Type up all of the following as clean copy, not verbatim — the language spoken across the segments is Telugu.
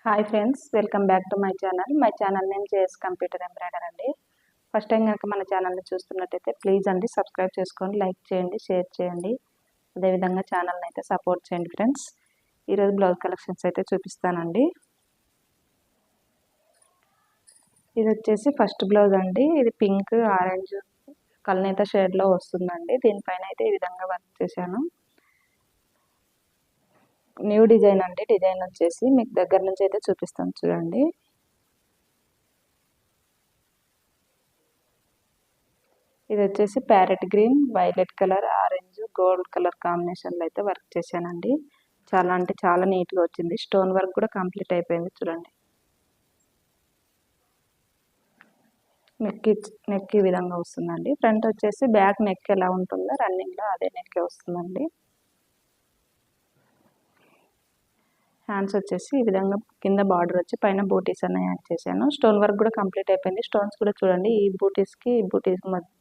Hi friends, welcome back to my channel name JS computer embroider అండి. ఫస్ట్ టైం కనుక మన ఛానల్ని చూస్తున్నట్టయితే ప్లీజ్ అండి సబ్స్క్రైబ్ చేసుకోండి, లైక్ చేయండి, షేర్ చేయండి. అదేవిధంగా ఛానల్ని అయితే సపోర్ట్ చేయండి ఫ్రెండ్స్. ఈరోజు బ్లౌజ్ కలెక్షన్స్ అయితే చూపిస్తానండి. ఇది వచ్చేసి ఫస్ట్ బ్లౌజ్ అండి. ఇది పింక్ ఆరెంజ్ కల్నేత షేడ్లో వస్తుందండి. దీనిపైన అయితే ఈ విధంగా వర్క్ చేశాను. న్యూ డిజైన్ అండి. డిజైన్ వచ్చేసి మీకు దగ్గర నుంచి అయితే చూపిస్తాను చూడండి. ఇది వచ్చేసి parrot green, violet colour, orange, gold colour కాంబినేషన్లో అయితే వర్క్ చేశానండి. చాలా అంటే చాలా నీట్గా వచ్చింది. స్టోన్ వర్క్ కూడా కంప్లీట్ అయిపోయింది చూడండి. నెక్ ఈ విధంగా వస్తుందండి. ఫ్రంట్ వచ్చేసి బ్యాక్ నెక్ ఎలా ఉంటుందో రన్నింగ్లో అదే నెక్ వస్తుందండి. హ్యాండ్స్ వచ్చేసి ఈ విధంగా కింద బార్డర్ వచ్చి పైన బూటీస్ అన్న యాడ్ చేశాను. స్టోన్ వర్క్ కూడా కంప్లీట్ అయిపోయింది. స్టోన్స్ కూడా చూడండి, ఈ బూటీస్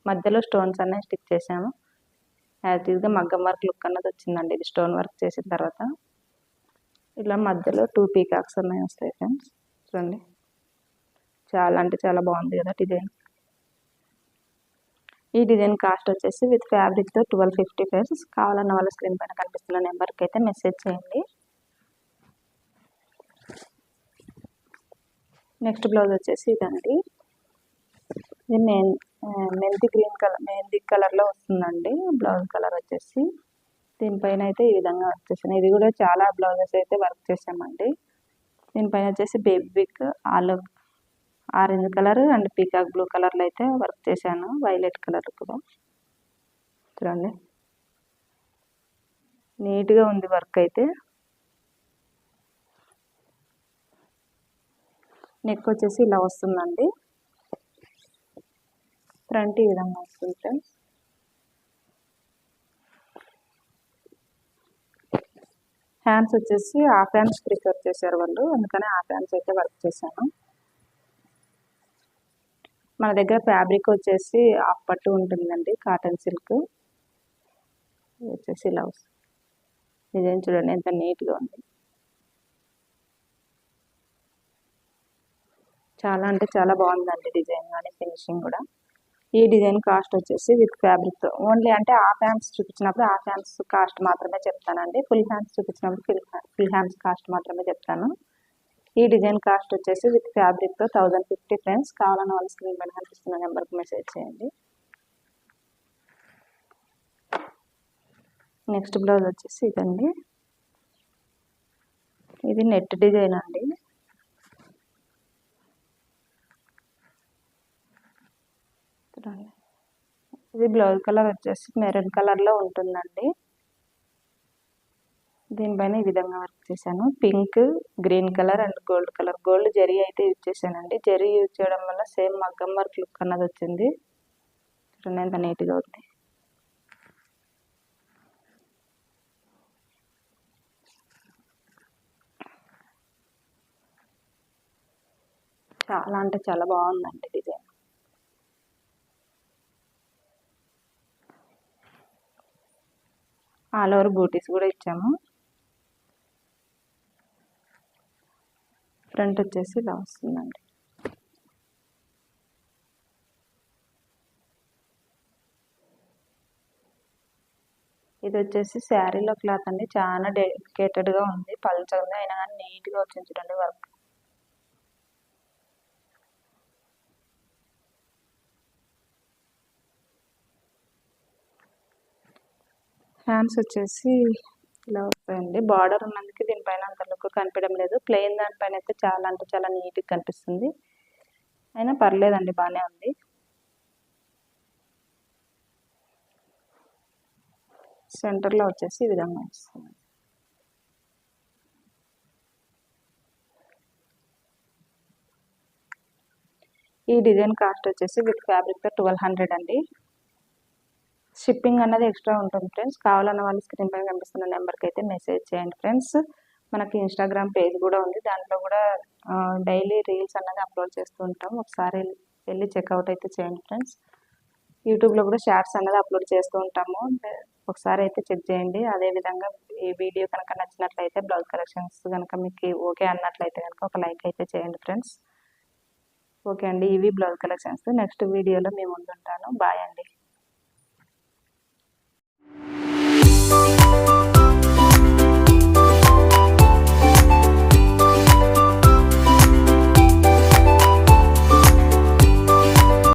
మధ్యలో స్టోన్స్ అన్నీ స్టిక్ చేశాను. యాజ్గా మగ్గం వర్క్ లుక్ అన్నది వచ్చిందండి. ఇది స్టోన్ వర్క్ చేసిన తర్వాత ఇలా మధ్యలో 2 పీకాక్స్ అన్నీ వస్తాయి ఫ్రెండ్స్. చూడండి, చాలా అంటే చాలా బాగుంది కదా డిజైన్. ఈ డిజైన్ కాస్ట్ వచ్చేసి విత్ ఫ్యాబ్రిక్తో 1250 ఫ్రెండ్స్. కావాలన్న వాళ్ళ స్క్రీన్ పైన కనిపిస్తున్న నెంబర్కి అయితే మెసేజ్ చేయండి. నెక్స్ట్ బ్లౌజ్ వచ్చేసి ఇదండి. ఇది మెహందీ కలర్లో వస్తుందండి. బ్లౌజ్ కలర్ వచ్చేసి దీనిపైన అయితే ఈ విధంగా వర్క్ చేసాను. ఇది కూడా చాలా బ్లౌజెస్ అయితే వర్క్ చేసామండి. దీనిపైన వచ్చేసి బేబిక్ orange colour and peacock blue కలర్లో అయితే వర్క్ చేశాను. వైలెట్ కలర్ కూడా చూడండి, నీట్గా ఉంది వర్క్ అయితే. నెక్ వచ్చేసి ఇలా వస్తుందండి. ఫ్రంట్ ఈ విధంగా వస్తుంది ఫ్రెండ్స్. హ్యాండ్స్ వచ్చేసి హాఫ్ హ్యాండ్స్ ప్రిఫర్ చేశారు వాళ్ళు, అందుకని హాఫ్ హ్యాండ్స్ అయితే వర్క్ చేశాను. మన దగ్గర ఫ్యాబ్రిక్ వచ్చేసి హాఫ్ పట్టు ఉంటుందండి, కాటన్ సిల్క్ వచ్చేసి ఇలా వస్తుంది. డిజైన్ చూడండి ఎంత నీట్గా ఉంది. చాలా అంటే చాలా బాగుందండి డిజైన్ కానీ ఫినిషింగ్ కూడా. ఈ డిజైన్ కాస్ట్ వచ్చేసి విత్ ఫ్యాబ్రిక్తో ఓన్లీ అంటే హాఫ్ హ్యాండ్స్ చూపించినప్పుడు హాఫ్ హ్యాండ్స్ కాస్ట్ మాత్రమే చెప్తానండి. ఫుల్ హ్యాండ్స్ చూపించినప్పుడు ఫుల్ హ్యాండ్స్ కాస్ట్ మాత్రమే చెప్తాను. ఈ డిజైన్ కాస్ట్ వచ్చేసి విత్ ఫ్యాబ్రిక్తో 1050 ఫ్రెండ్స్. కావాలన్న వాళ్ళ స్క్రీన్ పైన కనిపిస్తున్న నెంబర్కి మెసేజ్ చేయండి. నెక్స్ట్ బ్లౌజ్ వచ్చేసి ఇదండి. ఇది నెట్ డిజైన్ అండి. ఇది బ్లౌజ్ కలర్ వచ్చేసి మెరూన్ కలర్లో ఉంటుందండి. దీనిపైన ఈ విధంగా వర్క్ చేశాను. Pink, green colour and gold colour. Gold zari అయితే యూజ్ చేశానండి. జరీ యూజ్ చేయడం వల్ల సేమ్ మగ్గం వర్క్ లుక్ అన్నది వచ్చింది. చూడండి ఎంత నీట్గా ఉంది. చాలా అంటే చాలా బాగుందండి డిజైన్. ఆల్ ఓవర్ బూటీస్ కూడా ఇచ్చాము. ఫ్రంట్ వచ్చేసి ఇలా వస్తుందండి. ఇది వచ్చేసి శారీలో క్లాత్ అండి. చాలా డెలికేటెడ్గా ఉంది, పల్చగా ఉంది, అయినా కానీ నీట్గా వచ్చింది చూడండి వర్క్. హ్యాండ్స్ వచ్చేసి ఇలా వస్తాయండి. బార్డర్ ఉన్నందుకు దీనిపైన అంత లుక్ కనిపించడం లేదు. ప్లెయిన్ దానిపైన అయితే చాలా అంటే చాలా నీట్గా కనిపిస్తుంది. అయినా పర్లేదండి, బాగానే ఉంది. సెంటర్లో వచ్చేసి ఈ విధంగా వస్తుంది. ఈ డిజైన్ కాస్ట్ వచ్చేసి విత్ ఫ్యాబ్రిక్తో 1200 అండి. షిప్పింగ్ అన్నది ఎక్స్ట్రా ఉంటుంది ఫ్రెండ్స్. కావాలన్న వాళ్ళు స్క్రీన్ పైన కనిపిస్తున్న నెంబర్కి అయితే మెసేజ్ చేయండి ఫ్రెండ్స్. మనకి ఇన్స్టాగ్రామ్ పేజ్ కూడా ఉంది, దాంట్లో కూడా డైలీ రీల్స్ అన్నది అప్లోడ్ చేస్తూ ఉంటాం. ఒకసారి వెళ్ళి చెక్అవుట్ అయితే చేయండి ఫ్రెండ్స్. యూట్యూబ్లో కూడా షార్ట్స్ అన్నది అప్లోడ్ చేస్తూ ఉంటాము. ఒకసారి అయితే చెక్ చేయండి. అదేవిధంగా ఈ వీడియో కనుక నచ్చినట్లయితే బ్లౌజ్ కలెక్షన్స్ కనుక మీకు ఓకే అన్నట్లయితే కనుక ఒక లైక్ అయితే చేయండి ఫ్రెండ్స్. ఓకే అండి, ఇవి బ్లౌజ్ కలెక్షన్స్. నెక్స్ట్ వీడియోలో మీ ముందు ఉంటాను. బాయ్ అండి.